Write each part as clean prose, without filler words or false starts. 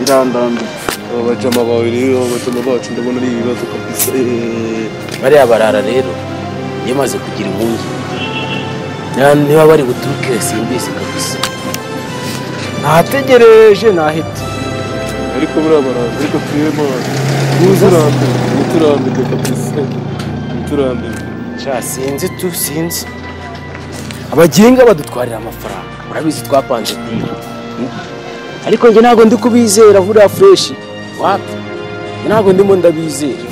birandambye abajama babiri abajama bacu ndabona ari ibibazo kabisa bariya barara rero yamaze kugira impungi niba bari buturuke simbizi kabisa nategereje nahita ariko buriya baraza ariko twiremo muturambirwe kabisa muturambirwe sinzi abaginga badutwarira amafaranga urabizi twapanze dini ariko njye ntabwo ndi kubizera buriya fresh wapi ntabwo ndimo ndabizera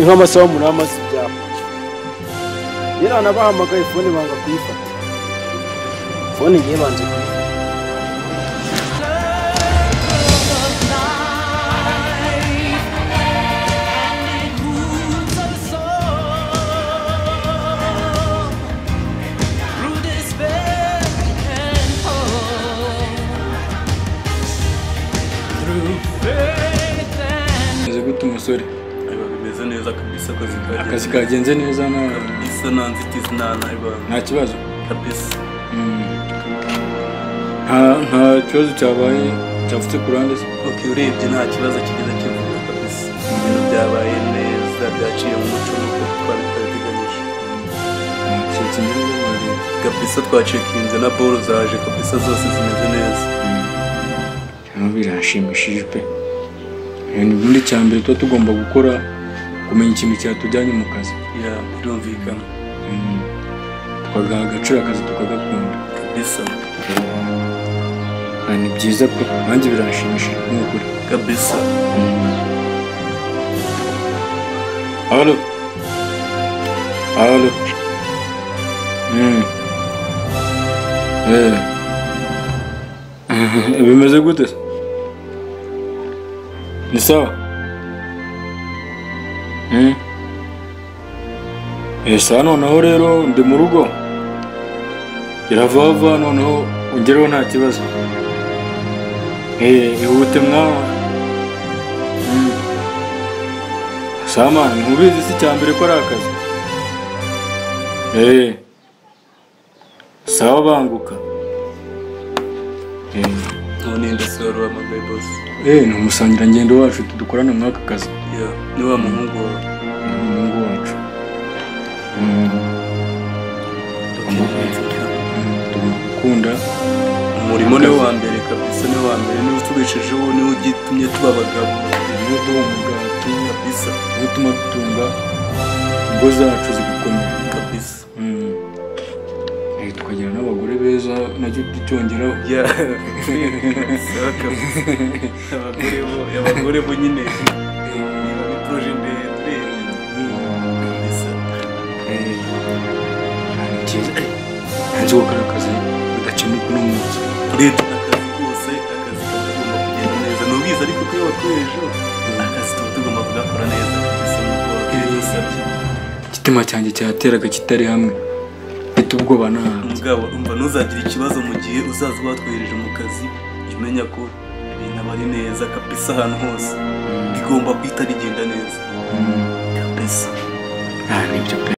nk'amasaha umunani amaze ibyapa yari anabahamagaye fone banga kuyifata fone ngiye banze kuyifata umusore bimeze neza kabisa akazi kagenze neza isa nta nzitizi nta kibazo kabisa nta kibazo cyabaye cyafutse ku ruhande se urebye nta kibazo kigeze kivuga kabisa ibintu byabaye neza byaciye mu muco nuko twabiteganyije kabisa twacekinze na bolo zaje kabisa zose zimeze neza birashimishije pe ubundi cyambere tuba tugomba gukora kumenya ikintu cyatujyanye mu kazi birumvikana twagaha agaciro akazi tukagakunda kabisa ni byiza pe nanjye birashimishije nk'ukuri kabisa halo bimeze gute ni sawa sawa noneho rero ndi mu rugo iravava noneho ungereho nta kibazo ihute mwawe sawa mani ntubizi si cyambere ko ari akazi sawa banguka ninde se wari wamagaye Bose ni umusangirangendo wacu tudukorana mwaka kazi ni wa muhungu wacu gukunda umurimo ni wa mbere kabisa ni wa mbere niba utubeshejeho niba ugitumye tuba abagabo niba tuba umugati kabisa niba utuma dutunga ingo zacu zigakomera kabisa tukagira n'abagore beza nacyo tucyongeraho abagore bo nyine niba biproje ndende kabisa hanze gukora akazi bidakemuka uno munsi leta akazi kose akazi kagomba kugenda neza nubizi ariko kuri watwejo akazi tuba tugomba kugakora neza kabisa nuko bisabye igitima cyanjye cyateraga kitari hamwe mfite ubwoba mugabo umva ntuzagire ikibazo mu gihe uzaza watwereje mu kazi umenya ko ibintu aba ari neza kabisa ahantu hose bigomba guhita bigenda neza kabisa nibyo pe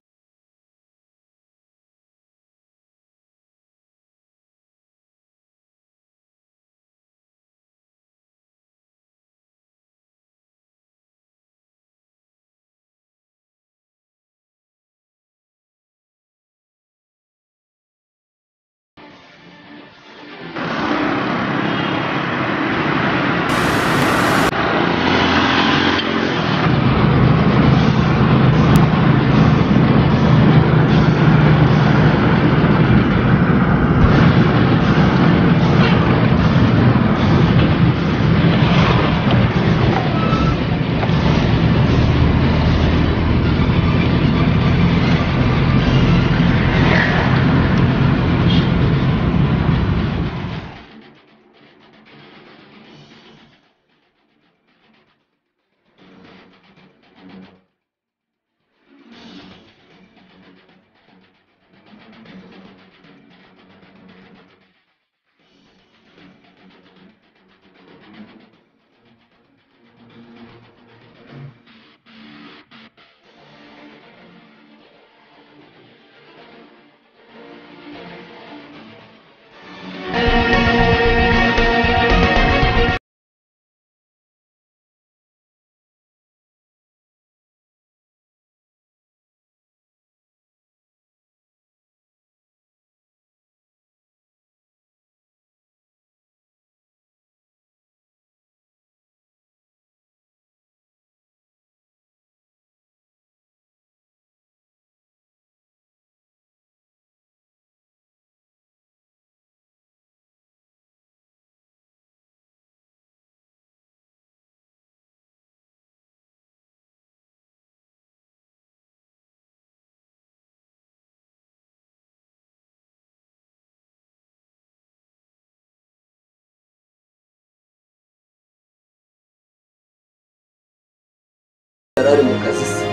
barari mu kazi se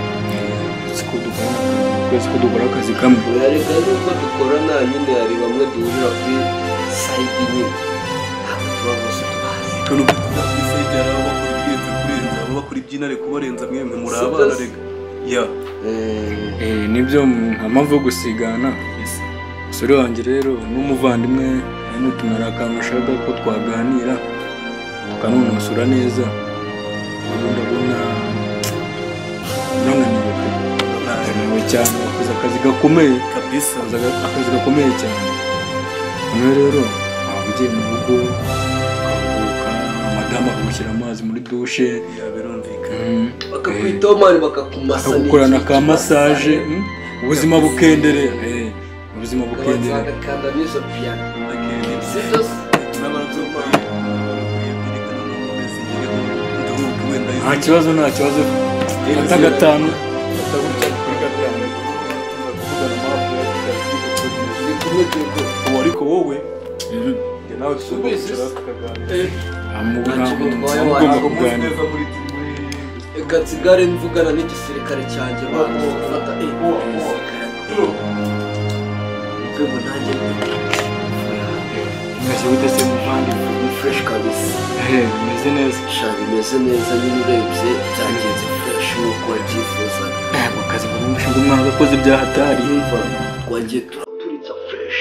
siko dukora akazi kamwe reka nubwo dukorana nyine hari bamwe duhurira kuri sayidi nyine ntabwo tuba bose tubazi kuri sayidi hari abo bakora ibirenze kurenza abo bakora iby'intare kubarenza mwemwe muri abana rega ya nibyo nta mpamvu yo gusigana umusore wanjye rero n'umuvandimwe hari n'utumara akantu ashaka ko twaganira tukanonosora neza ndabona nananiwe cyane wakoze akazi gakomeye kabisa akazi gakomeye cyane none rero waba ugiye mu rugo ukaruhuka madamu akagushyira amazi muri dushe birumvikana bakakwitaho mani bakakumasa bakagukorana ka massage ubuzima bukenderera ubuzima bukenderera bagakanda n'izo piyano nta kibazo fata gatanu kuri gatanu ubu ariko wowe njye nawe tuzamucara tukaganira ugomba kuganira reka nsigare mvugana n'igisirikare cyanjye bagufata ubwo nanjye meze gute se muvandimwe ni fresh kabisa bimeze neza bimeze neza nyine urebye byagenze fresh nk'uko wabyifuzaga akazi muri umushinga umwana gakoze byahatari yumva twagiye turaturitsa fresh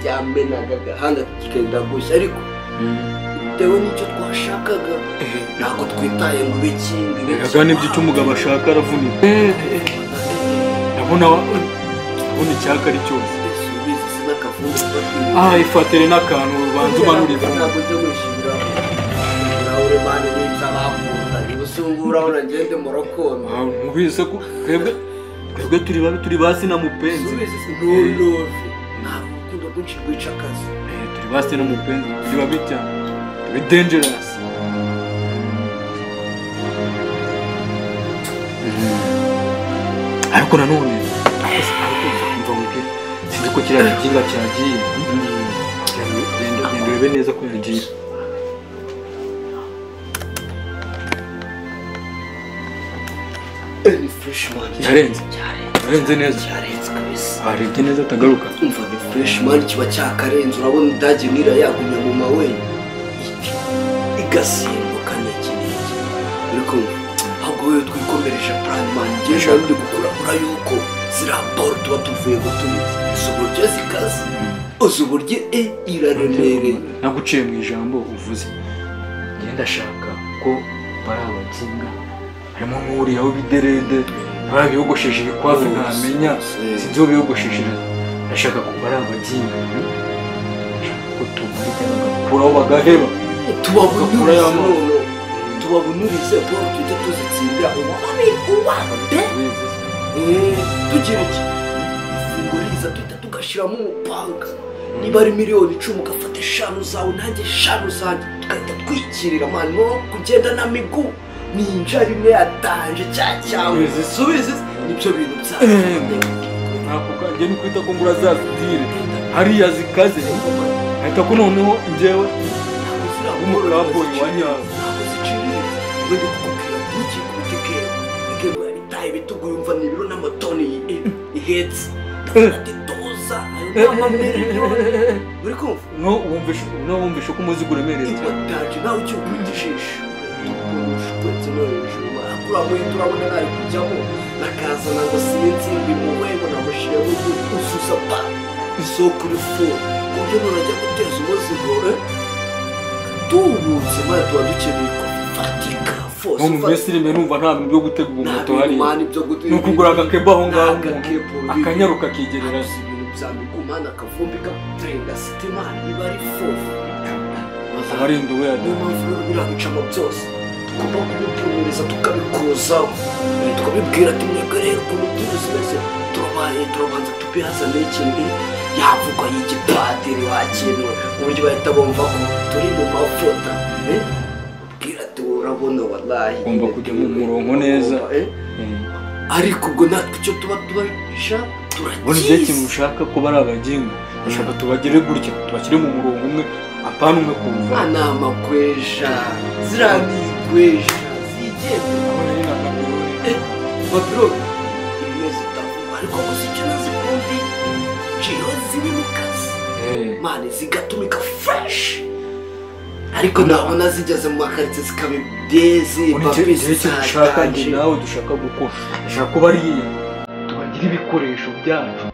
byamenaga agahanga kikenda gushya ariko bitewe n'icyo twashakaga ntabwo twitaye mu bikingi reka n'ibyo icyo umugabo ashaka aravunika ndabona icyaka ari cyose ifatire n'akantu ubanza umanura ivumbi ntabwo ujya wishyura abagore bane n'ibyo abakundanye ubusungura urabona ngende mu rukundo mubize ko twebwe turi basi na mupenzi ntunuve nta rukundo rwinshi rwica akazi turi basi na mupenzi turi babi cyane turi dangerous ariko nanone mva mubwira sinzi ko kiriya kiginga cyagiye genda urebe neza ko yagiye ni freshman yarenze neza arebye neza atagaruka umva ni freshman kiba cyakarenze urabona udage nira yagumye mu mawe igasimbuka n'ikirenge ariko ahubwo wewe twikomereje plan man ngeje ndi gukurahura yuko ziraporo tuba tuvuye gutumiza uburyo zikaze uburyo iraremereye naguciye mu ijambo uvuze ngenda ashaka ko bari abakinga harimo nk'uriya w'ibiderede barabiyogosheshe ibikwavu ntamenya sinzi uwo biyogosheshereza ndashaka ko bari abakinga ko tumarika bagakuraho bagaheba tubabunurize boro tujye tuzitsindira tugira iki ifunguro riza tuhita tugashyiramo umupanga niba ari miliyoni 10 ugafata 5 zawe nanjye 5 zanjye tugahita twikirira mani no kugenda na migu ninja rimwe yatanje cyawe zisubize nibyo bintu byawe ntabwo kanjye ni kwita ko ngura zazitire hariya zikaze ahita ko noneho njyewe umukabonyi wa nyawe wende kukubwira kuki kutikera ikego yaritaye ibitugu yumva n'ibiro n'amatoni ihetse ndatoza ayo n'amamiliyoni uri kumva wumvishe ko umuzigo uremereye cyane iwataje nawe icyo ukwitishisha ushkwetse no hejuru akuramuye turabona nari kujyamo nakazana ngo sinzimbi mu wego namushyiraho ususa pa isoko uri fone ku buryo nurajya guteza umuzigo tubutse maze tuba dukeneye kufatika nko mu minsi iri imbere numva nta bintu byo gutegura umuto hariya ni ukugura agakebo aho ngaho akanyaruka akigerera ibintu bya migumana akavumbi karenga sitemani biba ari fofu abarinda we niyo mpamvu rero birabicamo byose tugomba kubipfumuriza tukabikuzaho tukabibwira ati mwebwe rero ukuntu byose zimeze turabanza tubihazane ikintu yavugwa y'igipadiri wakinwe uburyo bahita bumva ko turi mu mavuta ubwira ati urabona wallahi ugomba kujya mu murongo neza ariko ubwo natwe icyo tuba tubasha ubona igihe kintu ushaka ko bari abaginga ushaka tubagire gutya tubashyire mu murongo umwe apana umwe kumva anama kwesha zirangigwesha zigende mapironi imwe zitavuga ariko gusa icyo nazikundi jiyo ziri mu kazi mani zigatumika fresh ariko nabona zigeze mu makaritsiye zikaba ibyezi babisi zashakanye nawe dushaka gukora dushaka ko bariya tubagira ibikoresho byacu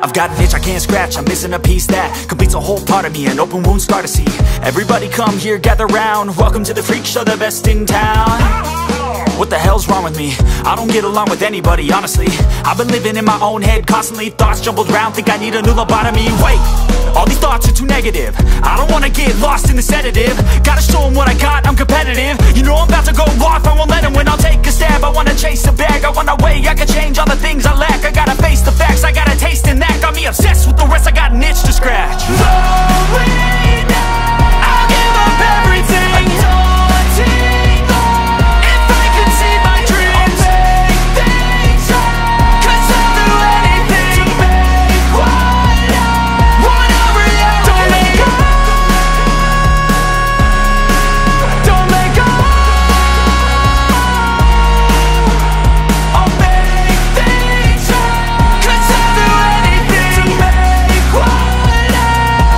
I've got an itch I can't scratch, I'm missing a piece that completes a whole part of me, an open wound scar to see. Everybody come here, gather round, welcome to the freak show, the best in town. What the hell's wrong with me? I don't get along with anybody, honestly. I've been living in my own head constantly, thoughts jumbled round, think I need a new lobotomy. Wait, all these thoughts are too negative, I don't wanna get lost in the sedative. Gotta show them what I got, I'm competitive. You know I'm about to go off, I won't let them win, I'll take a stab. I wanna chase a bag, I wanna weigh, I can change all the things I lack. I gotta face the facts, I got a taste in that. Got me obsessed with the rest, I got an itch to scratch. Slowing down, I'll give up everything. Daunting thought, if I could see my dreams, I'll make things right. 'Cause I'll do anything to make what I want a reality. Don't let go, don't let go. I'll make things right. 'Cause I'll do anything to make what I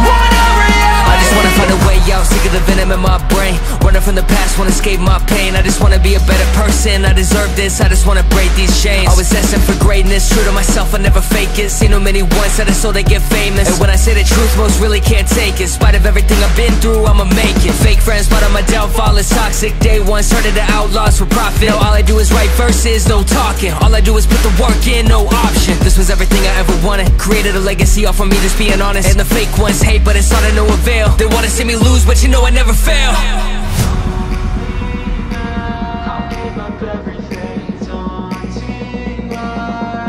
want a reality. I just wanna find a way out, sick of the venom in my brain. Running from the past, wanna escape my pain. I just wanna be a better person, I deserve this. I just wanna break these chains. Always destined for greatness, true to myself, I never fake it. Seen too many once that I so they get famous. And when I say the truth, most really can't take it. In spite of everything I've been through, I'ma make it. Fake friends, but on my downfall is toxic. Day one, started to outlaws for profit. Now all I do is write verses, no talking. All I do is put the work in, no option. This was everything I ever wanted. Created a legacy off of me, just being honest. And the fake ones hate, but it's all to no avail. They wanna see me lose, but you know I never fail. I'll give up everything, daunting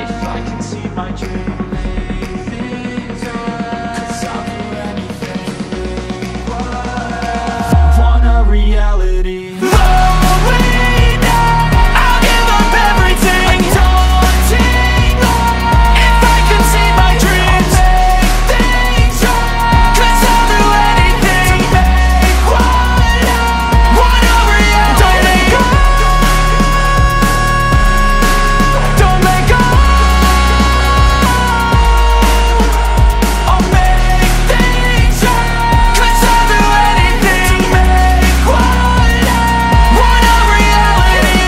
if I can see my dream, make things right. 'Cause I'll do anything to make what I want a reality. Slowing down, I'll give up everything, daunting if I can see my dreams, make things right. 'Cause I'll do anything to make what I want a reality. Don't let go, don't let go. I'll make things right. 'Cause I'll do anything to make what I want a reality.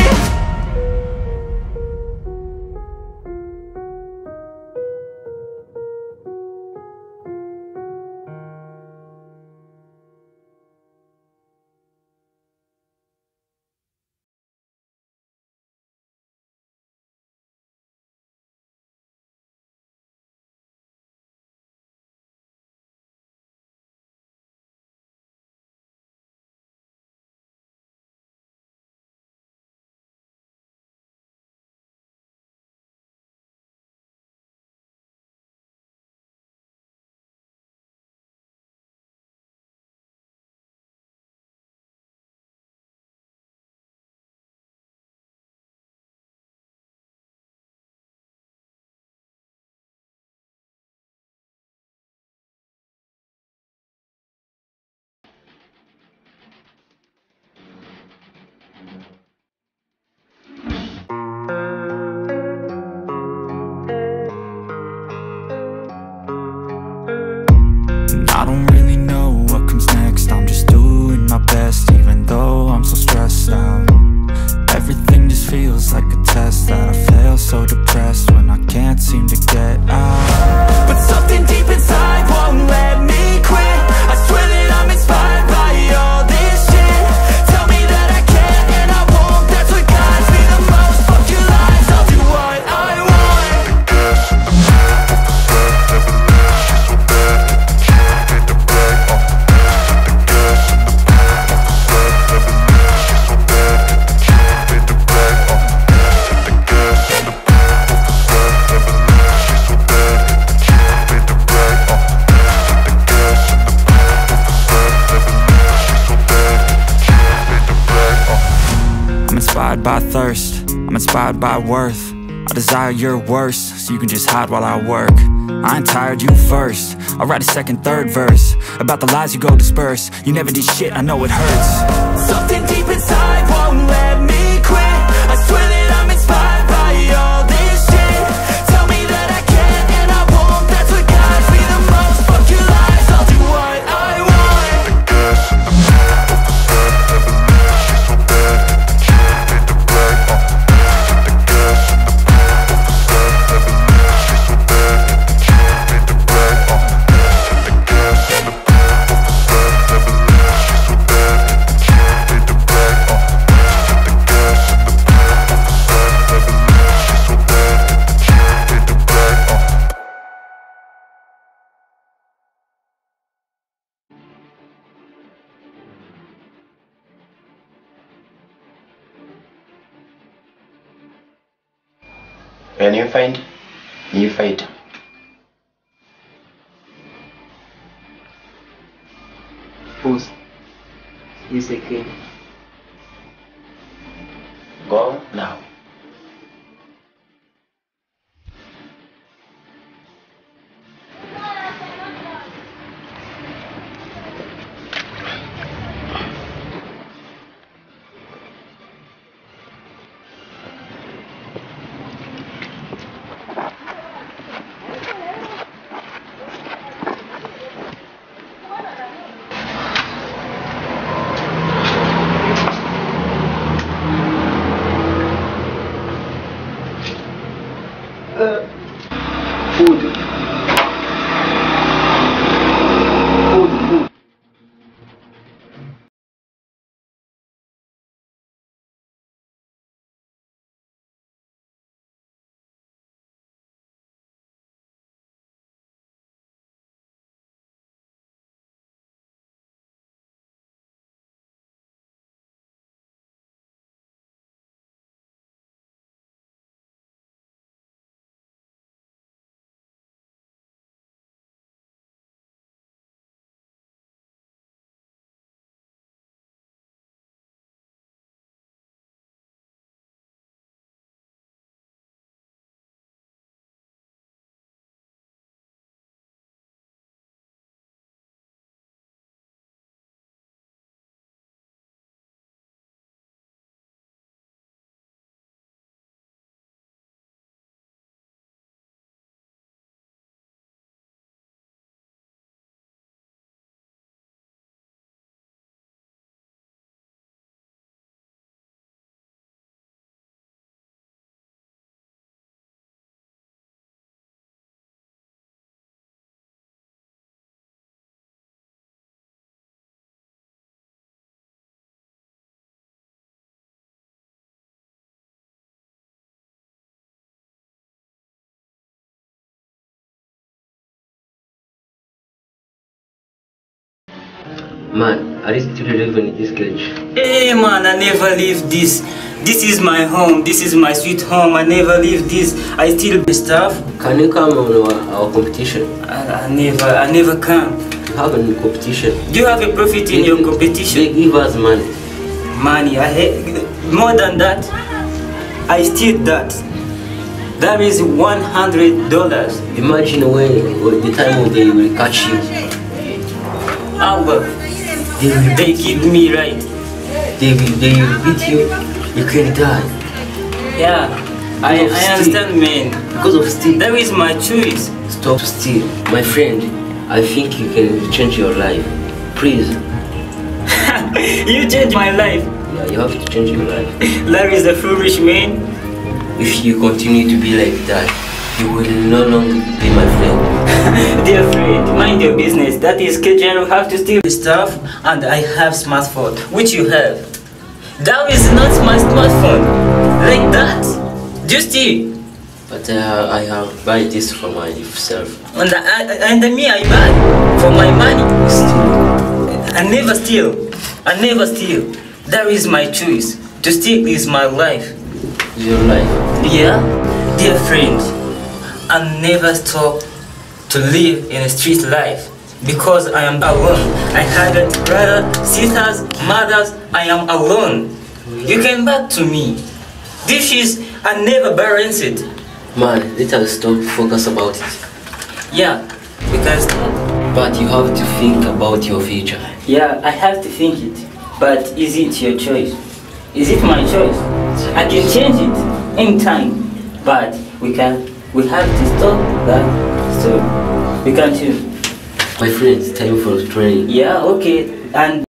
I don't really know what comes next, I'm just doing my best, even though I'm so stressed out. Everything just feels like a test that I fail, so depressed when I can't seem to get out. But something deep inside won't let me quit. I swear that I'm inspired by all this shit. Tell me that I can and I won't, that's what guides me the most. Fuck your lies, I'll do what I want. Inspired by thirst, I'm inspired by worth. I desire your worst, so you can just hide while I work. I ain't tired, you first. I'll write a second, third verse about the lies you go disperse. You never did shit, I know it hurts. Something deep inside won't let me quit. I swear that I'm inspired by all this shit. Tell me that I can and I won't, that's what guides me the most. Fuck your lies, I'll do what I want. When you find, you fight. Bose is a king. Go now. Man, are you still living in this cage? Hey man, I never leave this. This is my home. This is my sweet home. I never leave this. I still be stuff. Can you come on our competition? I never come. You have a competition. Do you have a profit in your competition? They give us money. Money, more than that. I steal that. That is $100. Imagine when the time when they will catch you. Albert, they keep me right. They will beat you. You can die. Yeah, I understand, man. Because of steal. That is my choice. Stop to steal. My friend, I think you can change your life. Please. You changed my life. Yeah, you have to change your life. Larry is a foolish man. If you continue to be like that, you will no longer be my friend. Dear friend, mind your business. That is Kejano have to steal stuff, and I have smartphone, which you have. That is not my smartphone. Like that. Just steal. But I have buy this for myself. And me, I buy for my money. I never steal. I never steal. That is my choice. To steal is my life. Your life. Yeah, dear friend, I never stop to live in a street life because I am alone. I had a brother, sisters, mothers. I am alone. You came back to me. This is I never balance it. Man, let us stop focus about it. Yeah, because. But you have to think about your future. Yeah, I have to think it. But is it your choice? Is it my choice? I can change it in time, but we have to stop that. So we can't choose. My friend, it's time for training. Yeah, okay, and.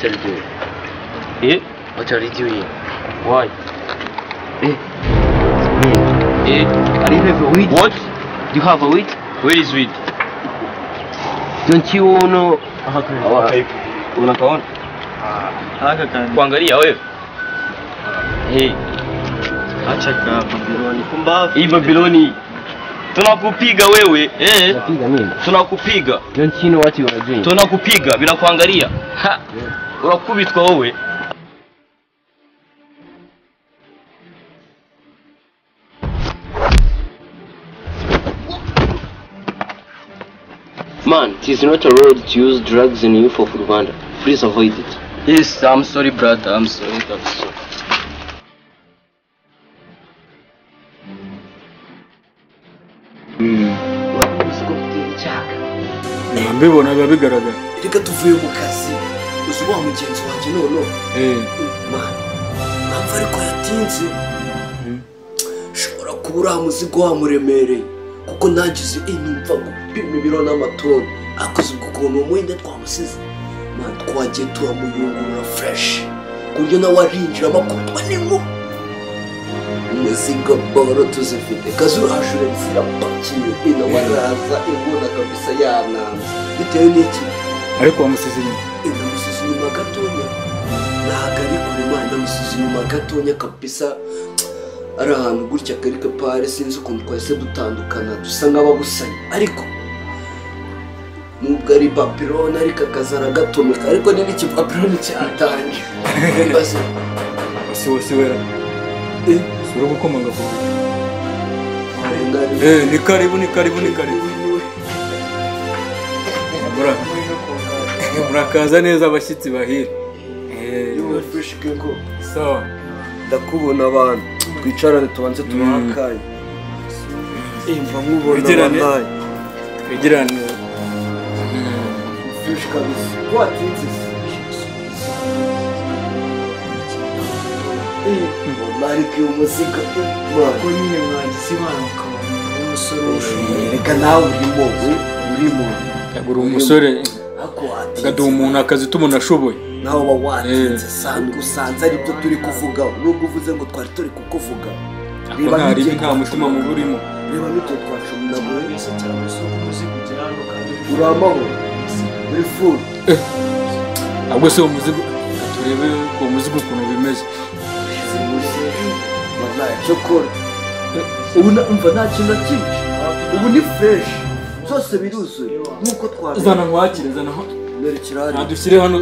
What are you doing? Eh? What are you doing? Why? Eh? Eh? Are you have a weed? What? Do you have a weed? Where is weed? Don't you know? Unakaona? Haka kan. Kuangalia wewe. Hey. Acha ka Babiloni. Kumbavu. Hii Babiloni. Tunakupiga wewe. Tunapiga mimi. Tunakupiga. Don't you know what you are doing? Tunakupiga bila kuangalia. Ha. Unakubitwa wewe. Man, it is not allowed to use drugs in youth of Rwanda. Please avoid it. Yes, I'm sorry brother. I'm sorry. mbibona biba bigaragara reka tuvuye mu kazi uzi wa mugenzi wanjye none mpamvu ariko yatinze shobora kuba uriya muzigo wamuremereye kuko ntagize numva gupima ibiro n'amatoni akoze ubwo ukuntu umuhinde twamusize twagiye turamuyungurura fureshi ku buryo nawe arinjiramo akutwa n'inkuba umuzigo boro tuzifite kazura hashura zirapakiye ino waraza imbona kabisa yananze bitewe n'iki ariko wamusize inyuma namusize inyuma gatonya ntabwo ari kure mwana namusize inyuma gatonya kabisa ari ahantu gutya kari kapare sinzi ukuntu twahise dutandukana dusa nk'ababusanye ariko nubwo ari Babiloni ariko akazi aragatomeka ariko ni n'iki Babiloni cyatanje wasi wera sura gukomanga ku ni karibu murakaza neza abashyitsi bahire sawa ndakubona abantu twicarane tubanze tubahakanye imva nkubona abantu twegerane fresh kabisa watinze marike umuziga ko nyine mwagisi banuka umusore reka nawe urimo yagura umusore agaduha umuntu akazi tumuna ashoboye nawe uba watinze sanga usanze aribyo turi kuvuga nubwo uvuze ngo twari turi kukuvuga nta mutima mubi urimo reba n'ibyo twacumuna buri wese cyangwa se umuzigo ugera hano kandi uri amahoro uri full ahubwo se umuzigo turebe uwo muzigo ukuntu bimeze cyokora ubu umva nta kintu na kimwe ubu ni fresh zose biruzuye nk'uko twabizi zana nkwakire dushyire hano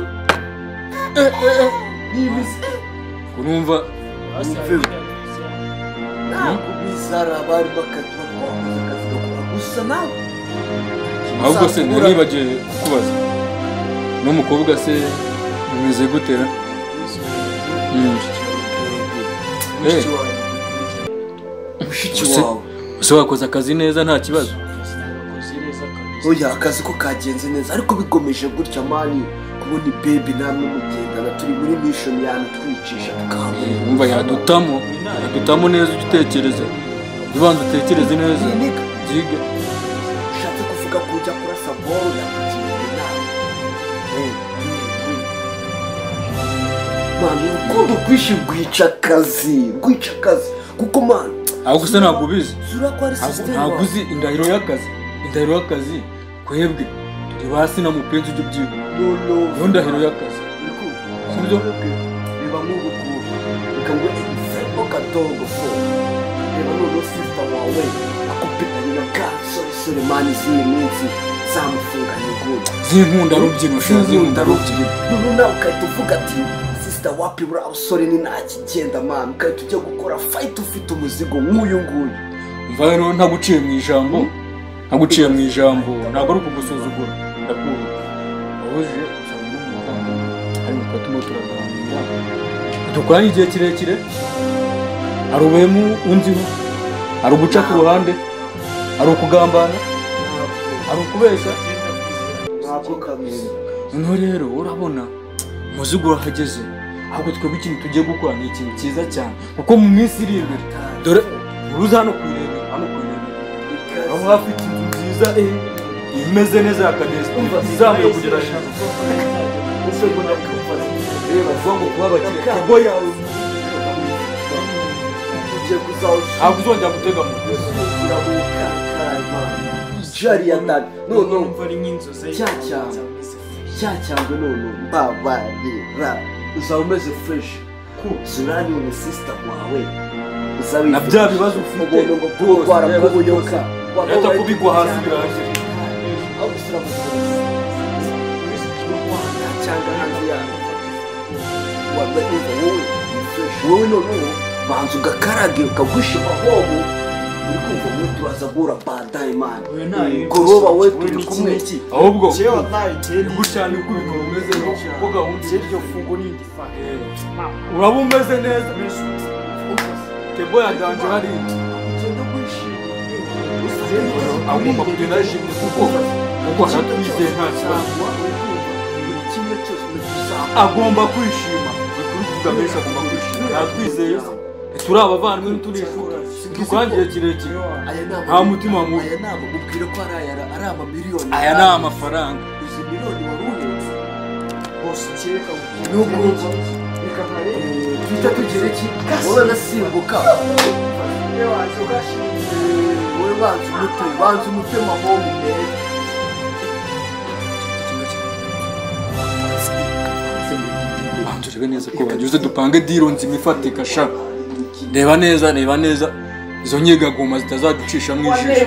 urumva ntabwo bizara bari bakatwa twakoze akazi gakora gusa nawe ahubwo se ntibagiye kukubaza n'umukobwa se bimeze gutera mushiki wawe ese wakoze akazi neza nta kibazo oya akazi ko kagenze neza ariko bigomeje gutya mani kubona baby namwe mugendana turi muri mission yanatwicisha tukahabona umva yadutamo neza ujye utekereza ubanza utekereze neza byige ushatse kuvuga ko ujya kurasa bolo yakugira inama mani urukundo rwinshi rwica akazi kuko mani ahubwo se ntabwo ubizi ntabwo uzi indahiro y'akazi kwebwe turi basi na mupenzi ujye ubyiga niyo ndahiro y'akazi sibyo reba nk'ubu reka ngo ifemo katongo fo reba noneho sister wawe akupitanye na ka sore mani z'iyi minsi zamufunganye gute z'inkunda rubyino noneho nawe ugahita uvuga ati sister wapi buriya usore ni ntakigenda mani ugahita ujya gukora fight ufite umuzigo nk'uyu nguyu mva rero ntaguciye mu ijambo ntabwo ari ukugusuzugura ndakuzi wahuje usanga n'umuvanga ariko twatuma turaganira dukoranye igihe kirekire hari ubuhemu unziho hari uguca ku ruhande hari ukugambana hari ukubeshya ntabwo kameze noneho rero urabona umuzigo urahageze ahubwo twebwe ikintu tugiye gukora ni ikintu cyiza cyane kuko mu minsi iri imbere dore uruza hano kuyirebera aho hafite inzu nziza imeze neza ya kaneza izamuye kugera hejuru ese ngo ndakumvaza reba vuga ngo kuba abakire kebo yawe ugiye kuzawushyira ntabwo uzongera gutega mu jari ya dada none umva ari nk'inzozi cyacyangwe none mbabarira uzaba umeze fresh surani uyu sister wawe na bya bibazo ufite ubona ngo kurwara k'ubuyoka leta kubigwa hasi birangira aho gusura mu Rwanda cyangwa hanze yawe wowe noneho banza ugakarage ukagwishima hobo uri kumva muri turaza guhura badaye mani goroba we turi kumwe ahubwo jewe ntayiteri gutya ni uko ubikora umeze neza kuko gahunda iryo fungo n'indi fa uraba umeze neza kebo ya danje hariya agomba kugenda yishimye kuko aratwizeye nta kibazo agomba kwishima bikuri kuvuga menshi agomba kwishima ntatwizeye turi abavandimwe n'uturishura tukangiye kirekire nta mutima mubi aya nama mubwire ko ari amamiliyoni aya ni amafaranga izi miliyoni wari uhetse bose kereka nuko twita tugira iki wowe nasimbuka wowe banza umute mahomu mbere turebe neza ko banyuze dupange diro nzima ifatika sha reba neza izo nyegagoma zitazaducisha mu ijisho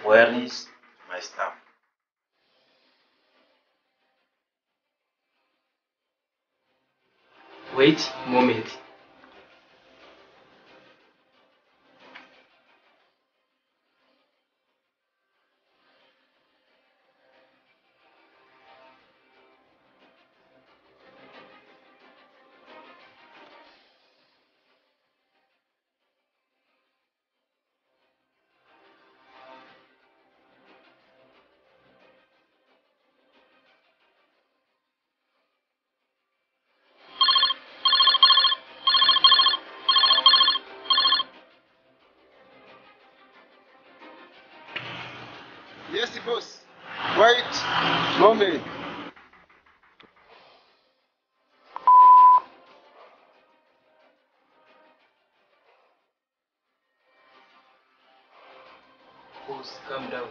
Where is my stuff? Wait a moment. Yes, boss. Wait, moment. Boss, calm down.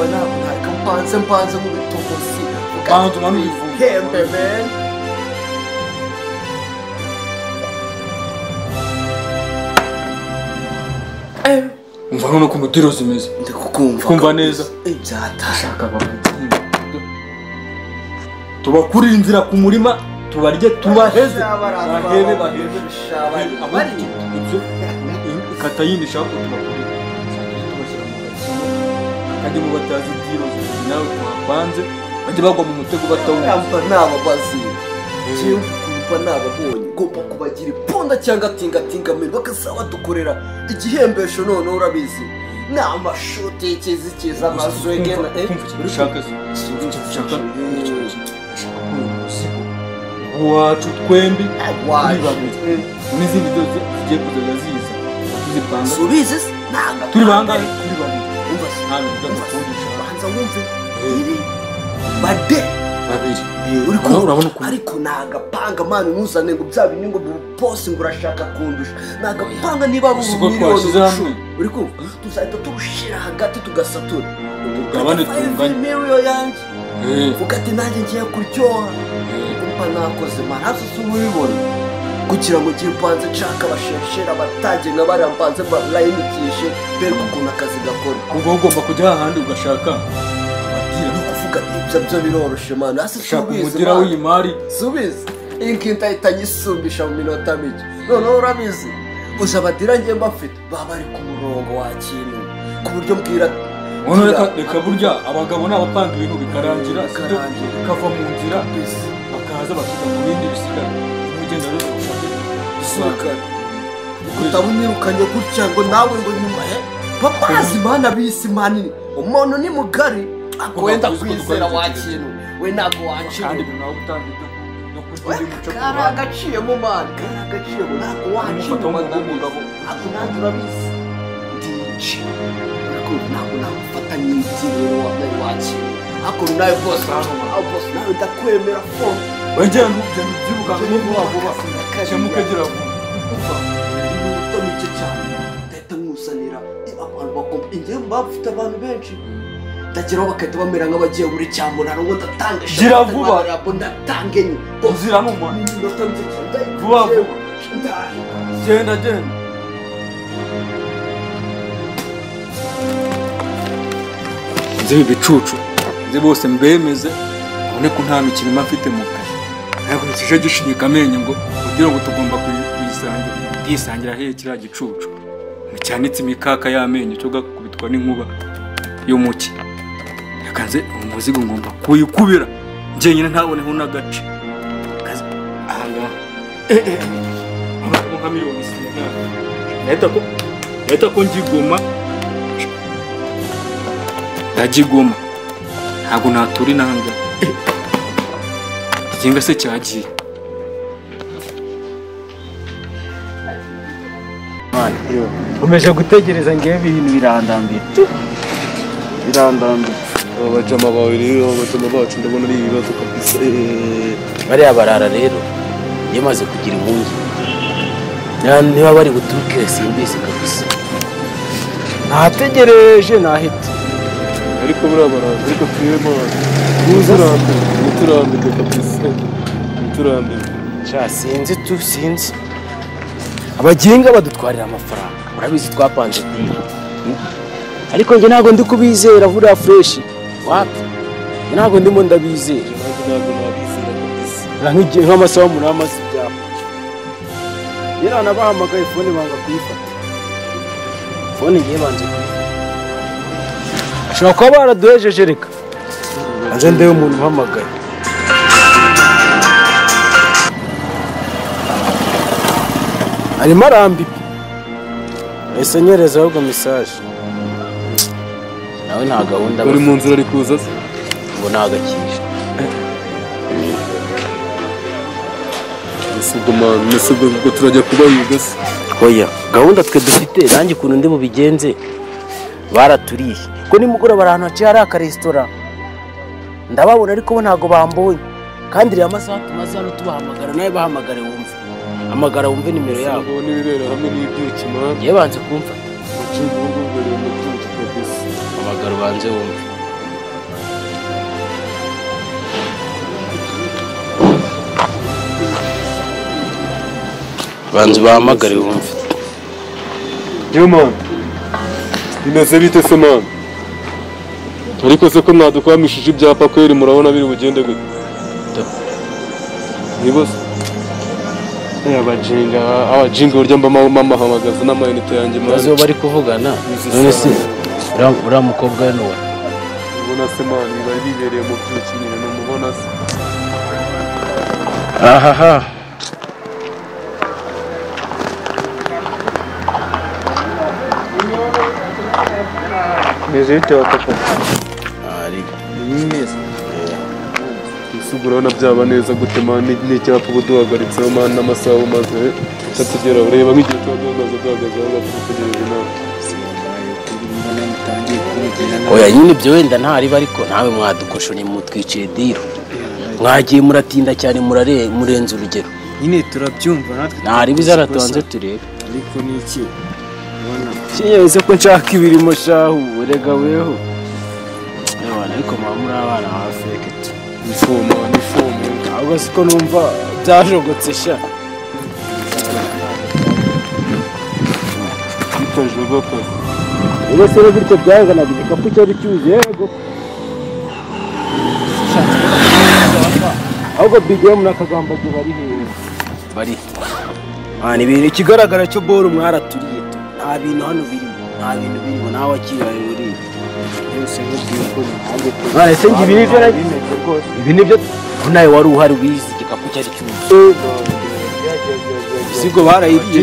umva ntabwo ntareka mpanze mu bitogosi Bantu bamivuga hembe man umva none ko mutiro zimeze kumva neza byatashaka tubakurira inzira ku murima tubarye tubaheze bahebe abandi ibyo ikata yindi shaka tubakurira tubashyira mu gatsima kandi mu batazi diro nawe twapanze bajye bagwa mu mutego batawumva n'ababazi kumva n'ababonye ugomba kubagira iponda cyangwa tingatingamira bakasaba dukorera igihembesho none urabizi ni amashuti y'ikizikiza amazwege ushaka wacu twembi n'izindi zose zigiye kuzajya ziza tuzipanga subizi turi bangahe turi babiri banza wumve iri bade babiri urabona ukuntu ariko nagapanga mani ntuzane ngo bya bintu ngo bose ngo urashaka kundusha nagapanga niba ari miliyoni uri kumva tuzahita turushira hagati tugasatura tugabane tunganye miliyoni yanjye vuga ati nanjye ngiye kuryoha kumva nakoze mani hasi si ubibona kugira ngo ngiye mpanze nshaka abasheshera abatage nka bariya mpanze barayimikishe mbere ukuntu akazi gakora ubwo ugomba kujya ahandi ugashaka ibyo biroroshye mani hasi ushaka umudira w'imari subizi iyi ngiyi ndahita nyisumbisha mu minota mike noneho urabizi gusa abadira ngiye mbafite baba bari ku murongo wa kintu ku buryo mbwira reka burya abagabo n'abapanga ibintu bikarangira bikava mu nzira bakaza bakita ku bindi bisigara ugenda rero ushake isukari utabunirukanye gutya ngo nawe ngo nyuma papazi mana bisi manini umuntu ni mugari wenda kwizera wa kintu we ntabwo wancira kandi nawe utandite no kurya umuco karagaciyemo mani karagaciyemo ntabwo wancira umugabo ntabwo nanjye urabizi ndici ntabwo nagufata n'iki rero wabaye wakira ariko nawe bose nawe ndakwemera fo wegera ntugende ubyibuka vuba vuba cyangwa ukagera vuba iminota mike cyane ndahita mwusanira abantu bakompa ingiye bafite abantu benshi ndageraho bagahita bamera nk'abagiye muri cyamunara ngo ndatanga gira vuba ndatange nye inzira n'umwa iminota mike cyane vuba vuba genda nzi ibicucu nzi bose mbemeze ubone ko nta mikino mba mfite mu kazi ntabwo nikije gishinyika amenyo ngo kugira ngo tugomba kuyisangira ndisangira hehe kiriya gicucu cyanitse imikaka y'amenyo cyo gakubitwa n'inkuba y'umuki yakanze umuzigo ngomba kuyikubira njyenyine ntaboneho n'agace ahangaha nka miliyoni leta ko ngigoma ndagigoma ntabwo natura inanga ikinga se cyagiye umeje gutegereza ngewe ibintu birandambira abajama bawe rero abajama bacu ndabona ari ibibazo kabisa bariya barara rero iyo maze kugira impunzi niba bari buturuke simbizi kabisa nategereje nahita ariko buriya baraza ariko twiremo muturambirwe kabisa muturambirwe sinzi abaginga badutwarira amafaranga urabizi twapanze dini ariko njye ntabwo ndi kubizera buriya fureshi wapi ntabwo ndimo ndabizera nk'igihe nk'amasaha umunani amaze ibyapa rero nabahamagaye fone banga kuyifata fone ngiye banze kuyifata ashobora kuba baraduhejeje reka hanze ndebe umuntu uhamagaye arimo arambipa ese nyereza ahubwo mesaje nawe nta gahunda bari mu nzira ari kuza se ngo ntagakije nisugo ubwo turajya kubayuga se oya gahunda twe dufite nanjye ukuntu ndi bubigenze baraturiye ko nimugoroba ahantu haciye hari akaresitora ndababona ariko bo ntabwo bambonye kandi iriya masaha tumaze hano tubahamagara nawe bahamagare wumve hamagara wumve nimero yabo n'ibibera hamwe n'ibyuki man yewe banze kumfata ubucuruzi bw'ubereye mu byuki kabisa hamagara ubanze wumve banzi bahamagare wumve. Yo man, bimeze bite se man? Ariko se ko mwadukwamishije ibyapa kweri murabona biri bugende gute? Nibose abajinga urya mama hamagaza n'amayinite yanjye man. Bazo bari kuvugana. None se ura mukobwa we n'uwa. Ubona se man bari bibereye mu byukinire no mubona se. Ahaha. Meze wa papa. Ari. Ni neza. Isugura na byaba neza gute man n'icyapa buduhagaritseho man n'amasaha umaze tatugera ureba nk'igihe twagaze tutegereje nawe. Oya nyine ibyo wenda ntari bariko nawe mwadukoshonye mutwiciye diro. Mwagiye muratinda cyane murenze urugero. Nyine turabyumva natwe. Ntari bizaratonze turebe. Ariko niki? Kinyeze ko nshaka ibirimo shahu urega weho. Yabana ariko muri abana hafi ekete. Nifomo. Ahubwo siko numva byajogotse sha. Bitajogotse. Ubu se gutyo byazana igikapu cyari cyuzuye yego. Ahubwo bigiye muri akagamba bari hehe. Bari. Ni ibintu kigaragara cyo boro mwaraturiye. Nta bintu hano birimo nawe akiraye uri. Yose nk'ubwiye ko ntabwo. Se ngi ibintu byo ibi nibyo nawe wari uhari wizi igikapu cyari cyuzuye. Sigo barayiriye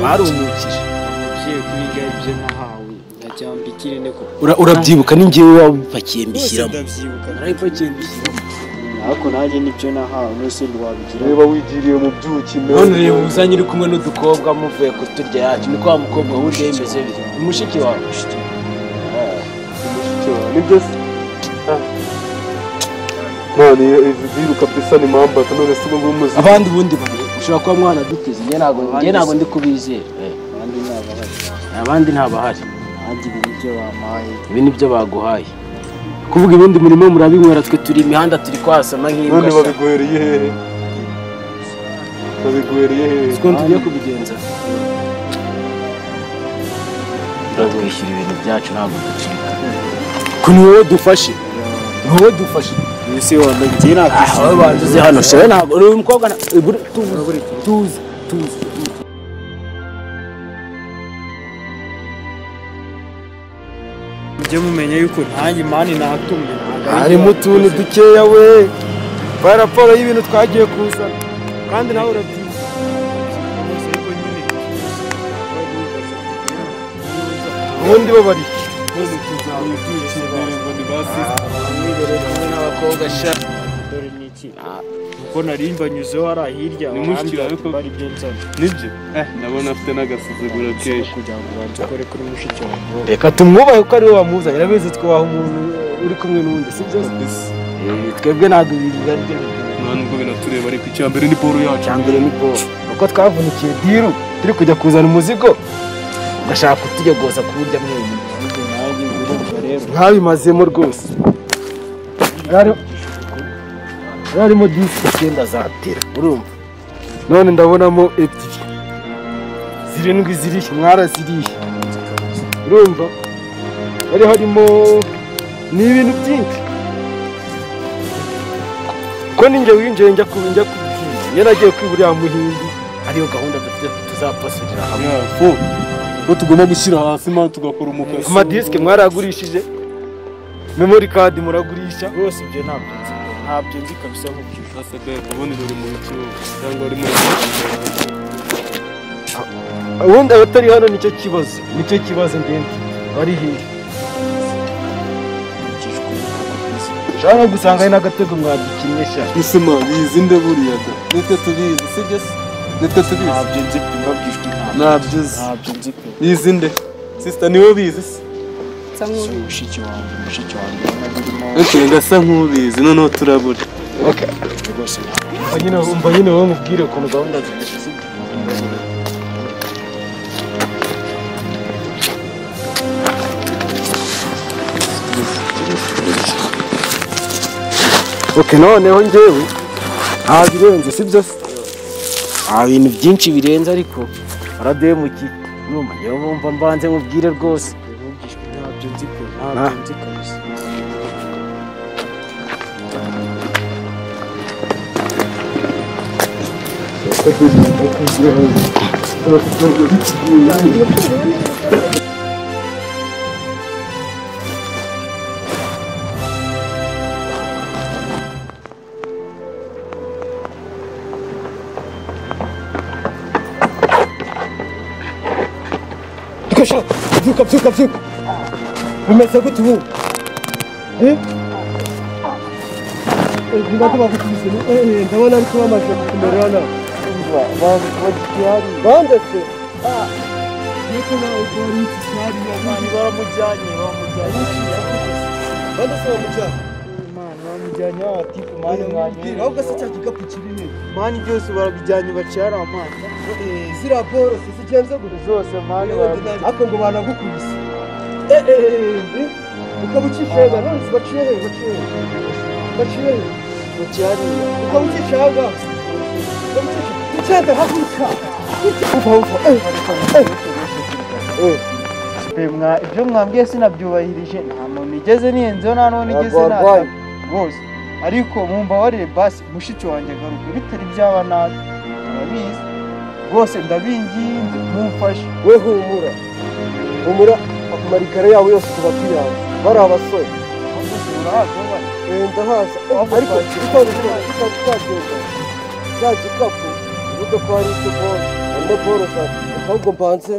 barumukije. Urabyibuka ni njyewe wabipakiye mbishyiramo. Narabipakiye mbishyiramo. Ariko nanjye nibyo nahawe nose ndwabigira. Reba wigiriye mu byuki none. None reba uzanye uri kumwe n'udukobwa muvuye kuturya yacu. Niko wa mukobwa wundi yemeze biri. Umushiki wawe. Umushiki wawe. Nibyo se. None izibiru kabisa ni mamba none se ngo umuzi. Abandi bundi ushobora kuba mwana duteze. Njye ntago ndi kubizera. Abandi ntabahari. Abandi ibintu byo bamaye. Ibi nibyo baguhaye. Kuvuga ibindi murimo murabinywera twe turi imihanda turi kwasama nk'imbwa. None babiguhereye hehe? Siko tugiye kubigenza. Turakwishyura ibintu byacu ntabwo ducika. Ko ni wowe dufashe. Ese wanda ngiye nakwishyura. Wowe banduze hano shewe ntabwo uri umukobwa tuzi. Mujye mumenya yuko ntanjye mani natumye. Harimo utuntu dukeya we. Raporo y'ibintu twagiye kuzana. Kandi nawe urabyibuka. Ubundi bo bari. Bose tuzamutwikira ngo ni basize. N'abakobwa sha. Dore niki. Ko narimba nyuzeho ari hirya. Ni mushikira ariko bari byo nsana. Nibyo. Ndabona afite n'agasuzuguro kenshi. Kugira ngo banzukore kuri mushiki wawe. Reka tumwubahe ko ari we wamuzanye. Urabizi twaha umuntu uri kumwe n'undi sibyo? Twebwe ntabwo ibintu ari byo. Nubwo binatureba ariko icyambere ni boro yacu. Icyambere ni boro. Uko twavunikiye diru turi kujya kuzana umuzigo. Ugashaka kutuyogoza kuburya mwenyine. Nkabimazemo rwose. Harimo disike 9 zatera urumva. None ndabonamo ebyiri. 7 zirihe mwarazirihe. Urumva? Harimo n'ibintu byinshi. Ko ninjye winjiye njya kubinjya kubwira. Yaragiye kwiburiya muhindi. Hariyo gahunda dufite tuzapasurira hamwe. Ko tugomba gushyira hasi man tugakora umukasi. Amadiske mwaragurishije. Memory card muragurisha. Rwose ibyo ntabyo nzi kabisa nk'ubyo. Sasa be ubundi uri mu cyo cyangwa uri mu ubundi abatari hano nicyo kibazo ngende. Bari hehe? Shaka gusanga ari n'agatego mwadukinisha. Isima bizinde buriya da. Nitwe tubizi sibyo se? Nitwe tubizi. Ntabyo nzi mbabwishwe ntabyo nzi. Bizinde. Sister niwe bizi se? Mushiki wanjye. Ese ngasa nk'ubizi noneho turabura. Okay. Rwose. Umva nyine wowe mubwire ukuntu gahunda zimeze. Okay, noneho njyewe ntabirenze sibyo se? ibintu byinshi birenze ariko barademukiye numa yewe bumva mbanze mubwire rwose ntabyo nzi pe ntabyo nzi kabisa Byuka bimeze gute ubu ndabona bagutubise ndabona ariko bamaze kumerera nabi bande se yuko nawe ukora iki cyari abantu baramujyanye bande se bamujyanye mani bamujyanye atifu mani mwanyine ahubwo se cya gikapu kiri he mani byose barabijyanye bacyara amani ziriya boro zigenze gute zose mani ariko ngo banagukubise ukaba ucishaga none baciye he ukaba ucishaga ucenda haguruka ibyo mwambwiye sinabyubahirije nta muntu igeze niyenzeho nta n'uwo nigeze nata bose ariko mumbabarire basi mushiki wanjye garuka bitari byaba nabi murabizi bose ndabinginze mumfashe we humura amarikare yawe yose tuba tuyazi bari abasore ndahaza ariko twagenda za gikapu uvuga ko hari icyo boro harimo boro zawe ahubwo mbanze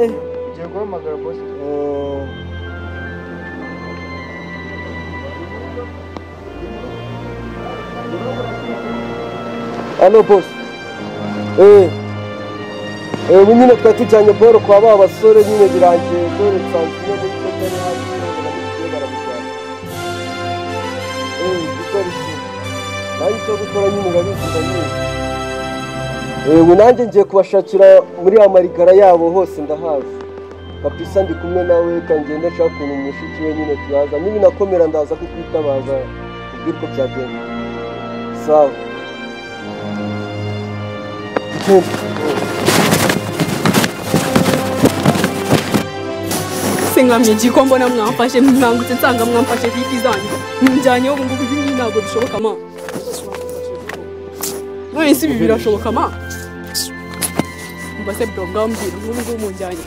ugiye guhamagara bose alo bose ubu nyine twari tujyanye boro kwa ba basore nyine birangiye dore nsanzwe imwe muri twe atari hasi n'abamugiye baramujyana gukora iki nanjye icyo gukora nyine urabizi ndabizi ubu nanjye ngiye kubashakira muri ya marigara yabo hose ndahazi kabisa ndi kumwe nawe kangenda nshaka ukuntu mushiki we nyine tuyaza n'ibinakomera ndaza kukwitabaza kubwira uko byagenda sawa sengamye giko mbona mwamfashe mwangutse nsanga mwamfashe vipi zanyu njyanye ubu ngubu ibi ntabwo bishoboka ma none si ibi birashoboka ma mbase bro ngambira ubu ngubu munjyanye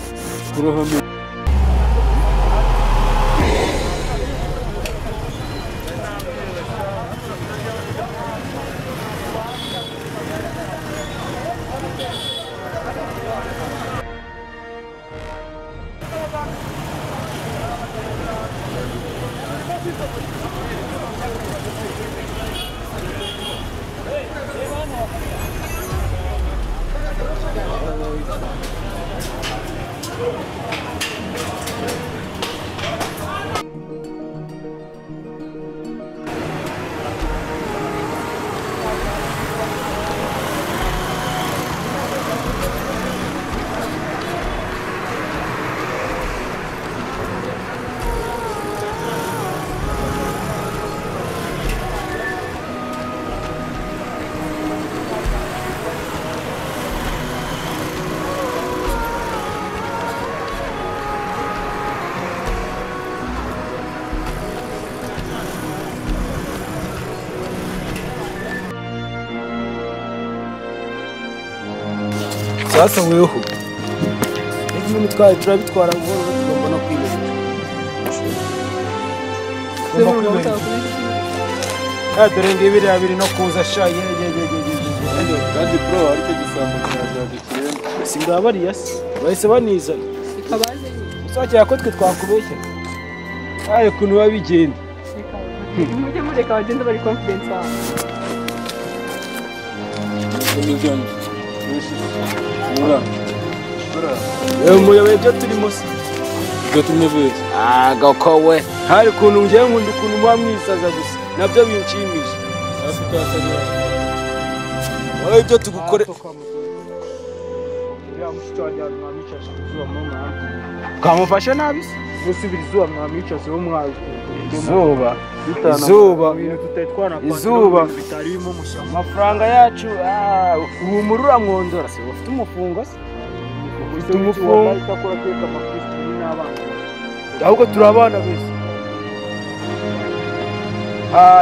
sasa weho ibintu twaye turabitwara ngo tugomba no kwibesha dore ngibiri abiri no kuza sha kandi bro ariko gisambo cyagukiremo singabariya se bahise banizana ikabaze usakira ko twe twakubeshya aye kuntu babigenda mujye mureka bagenda bari confidence aho umuyoboye ibyo turimo se gatumye bese gakowe hari ukuntu ngiye nkunda ukuntu muba mwisaza gusa nabyo binshimisha wowe ibyo tugukore kamufashe nabi se gusubira izuba mwamwicaza wo mwazi izuba amafaranga yacu ubu murura mwondora se ufite umufungo se ufite umufungo ahubwo turabana bese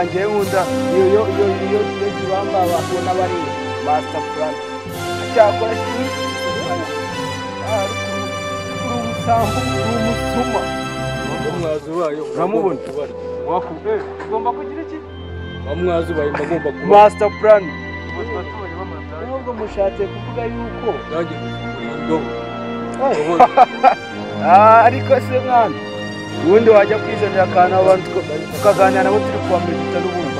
ngewe nkunda iyo kibamba bakubona bari master plan cyakora umusambu umusuma uramubona ugomba kugira iki amwazi ubaye ndagomba kuba master plan nubwo mushatse kuvuga yuko ariko se mwana ubundi wajya kwizanira akantu abantu tukaganira nabo turi kuwa mbere tutari ubundi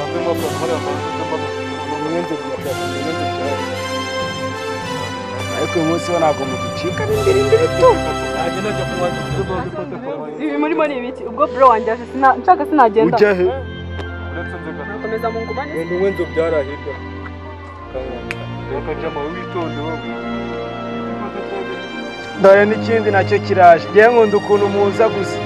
ariko uyu munsi wo ntabwo muducika imbere tu ibi murimo ni ibiki ubwo bro wanjye aje nshaka sinagenda ujya he nakomeza mu ngumane wenda umwenzo byarahirwa bakajama witonde wowe dore n'ikindi nacyo kiraje ngewe nkunda ukuntu muza gusa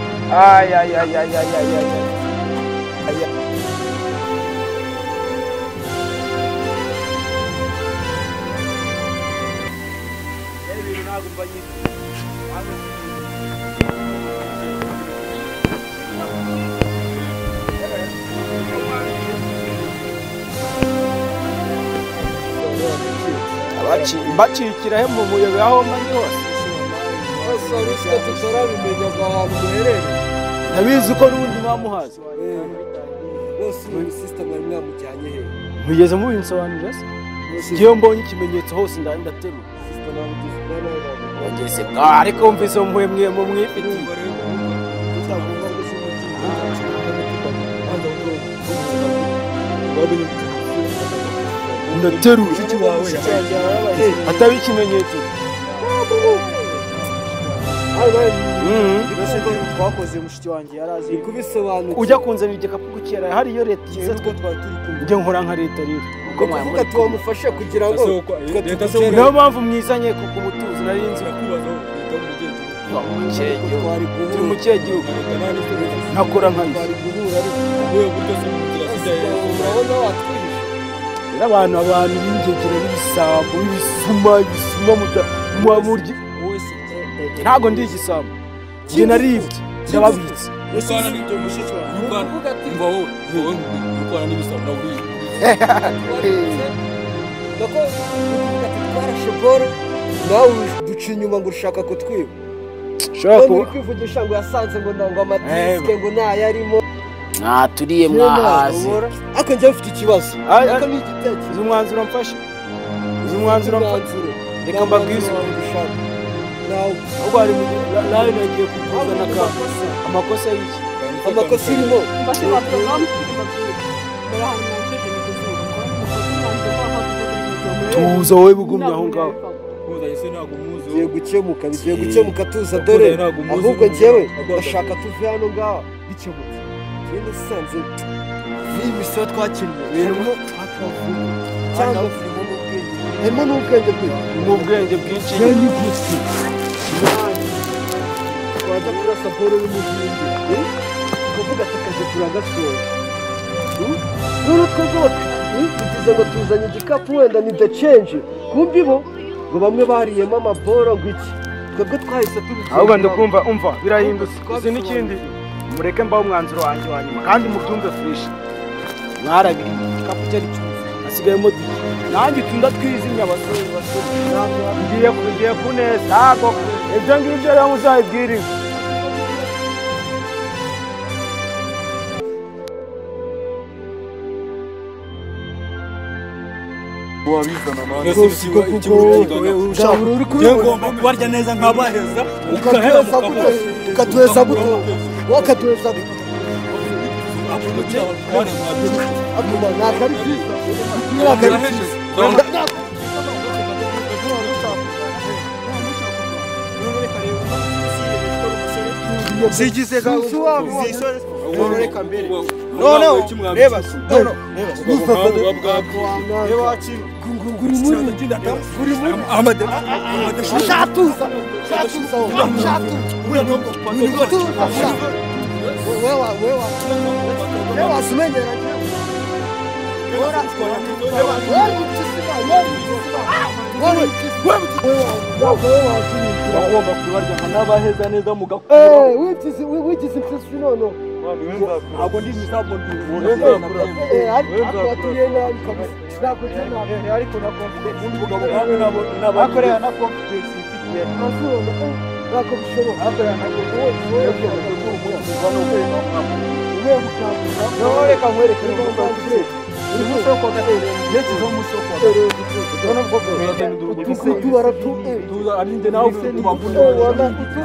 bacikira he mu muyobe aho mandi hose rusika tutarabimenya ahantu muherereye ndabizi ko n'ubundi mwamuhazi bose muri system mwari mwamujyanye he mugeze mubinsobanurira se ngiyo mbonye ikimenyetso hose ndaterura wageze ariko wumvise mwe mwifitiye ndaterura atari ikimenyetso twakoze mushiki wanjye yarazi kubisobanura ujya kunzanira igikapu gukera hari iyo leta iza twe twari turi kumwe njye nkora nka leta rero uko mwavuga tuwamufashe kugira ngo niyo mpamvu mwizanye ku mutuzo nari nzi turi mu kihe gihugu ntakora nka abantu b'ingegera n'ibisambo ibisuma murya ntabwo ndi igisambo njye naribye ndababitse twarashe boro nawe duca inyuma ngo ushaka kutwiba uri kwivugisha ngo yasanze ngo ntabwo amadisike ngo ntayarimo turiye mwahazi ariko njyewe mfite ikibazo ariko ni igitekerezo uzi umwanzuro mfashe reka mbabwize ushaka ahubwo hari nawe nagiye kukuzana amakosa y'iki amakosa irimo tuza wowe bugumye aho ngaho bigiye gukemuka tuza dore ahubwo njyewe ndashaka tuve hano ngaho bikemutse njyewe usanze n'imiso twakinnye birimo cyangwa harimo n'ubwenge bwinshi twaza kurasa boro y'umugindi tukavuga tukaje turagasoza none twebwe tugize ngo tuzanye igikapu wenda ni the change kumbi bo ngo bamwe bariyemo amaboro ngo iki twebwe twahise tubikora ahubwo ndakumva umva birahindutse uzi n'ikindi mureke mbaho umwanzuro wanjye wa nyuma kandi mubyumve fresh mwarabiri igikapu cyari cyuzuye hasigayemo duke nanjye tunda twizimya abasore ngiye kuneza ntabwo ibyo ngibyo rero muzabibwire uri kubarya neza nk'abaheza ukatuheza gute wakatuheza gute zigize gahusu wabo reka mbere noneho reba bagomba kubarya n'abaheza neza mugakura wigize impyisi none ntabwo ndi misabo atuye nabi kabisa ntabwo nabi ariko na confidence umugabo kandi nabo akorera na confidence ifitiye nasubiza ntabwo bishobora akorera na reka nkwereke uri musoko ndetse zo musoko none bwo tubara tuza arinde nawe tubavunye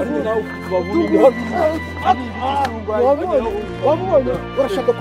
arinde nawe tubavunye wabonye urashaka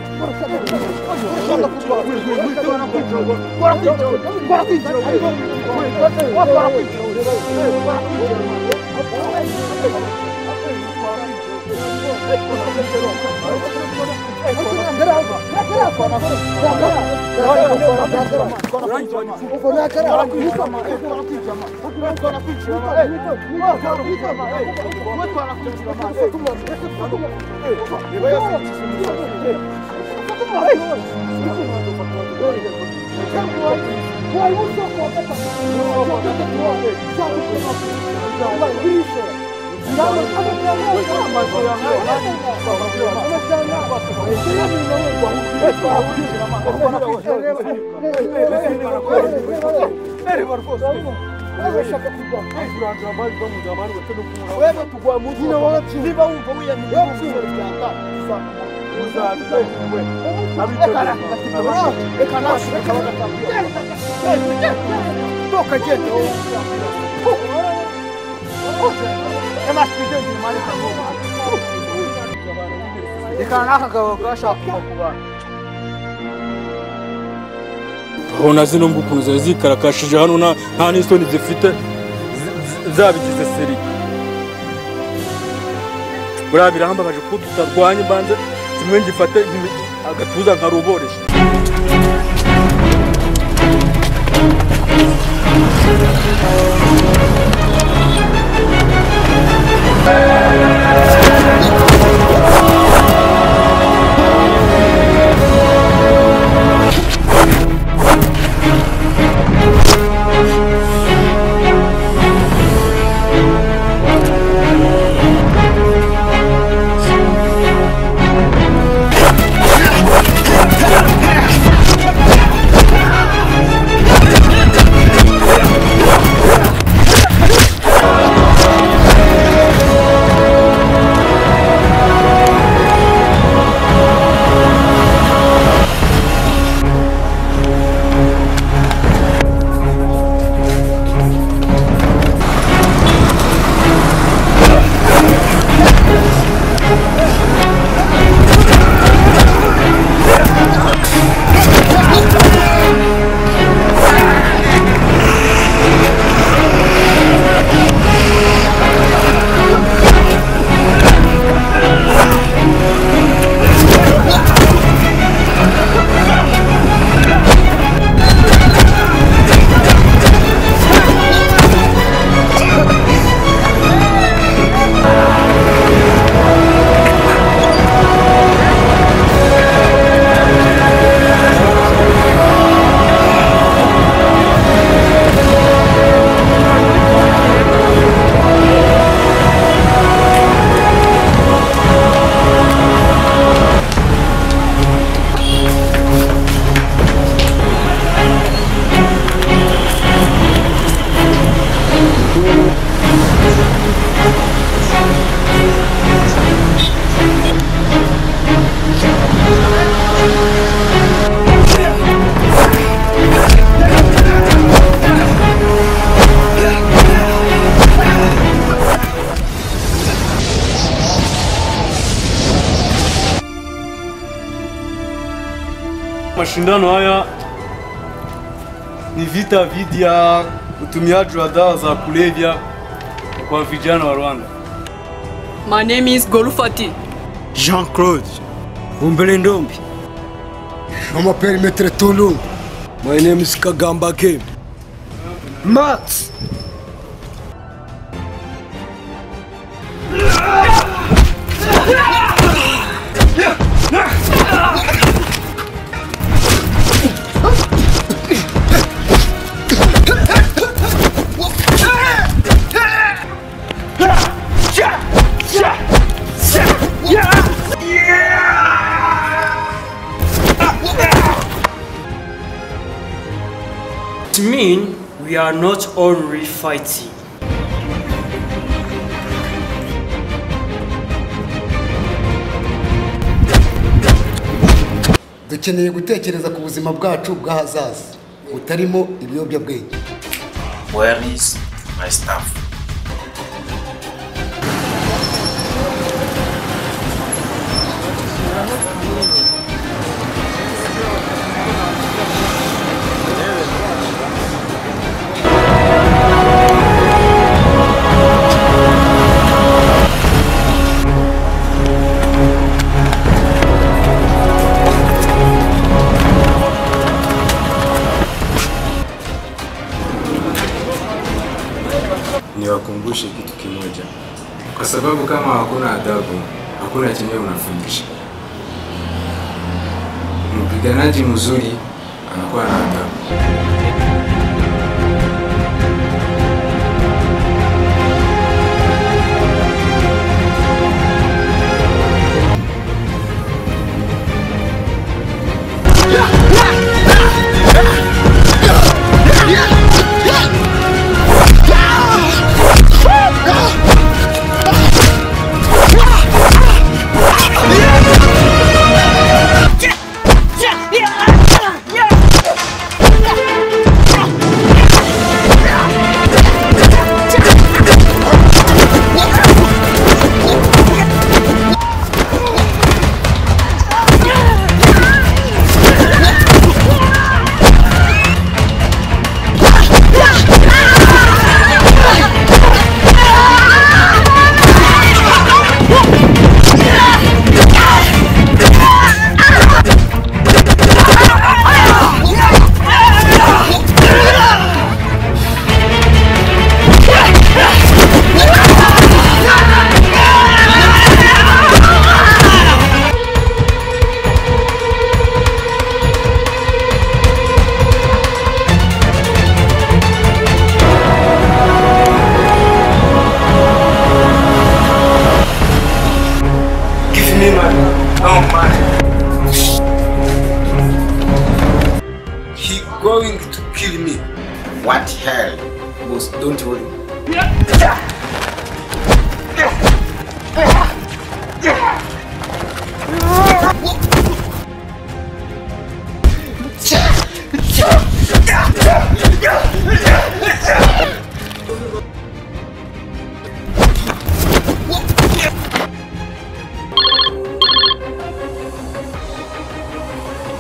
urabona zino mbukuntu ziba zikarakashije hano nta n'isoni zifite zabigize seri buriya birahambabaje kuko tutarwanya imbanze kimwe ngifate agatuza nkaruboresha Mashindano haya ni vita dhidi ya utumiaji wa dawa za kulevya kwa vijana wa Rwanda. My name is Golufati. Jean-Claude Umbele Ndombi. Je m'appelle Maître Tolu. My name is Kagamba Game. Max. we are not only fighting. dukeneye gutekereza ku buzima bwacu bw'ahazaza butarimo ibiyobyabwenge. Where is my stuff? Niwakumbushe kitu kimoja, kwa sababu kama hakuna adabu, hakuna chenye unafundisha. Mpiganaji mzuri anakuwa na adabu. Going to kill me. What hell? Boss, don't worry.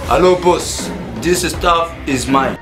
Hello, boss. This stuff is mine.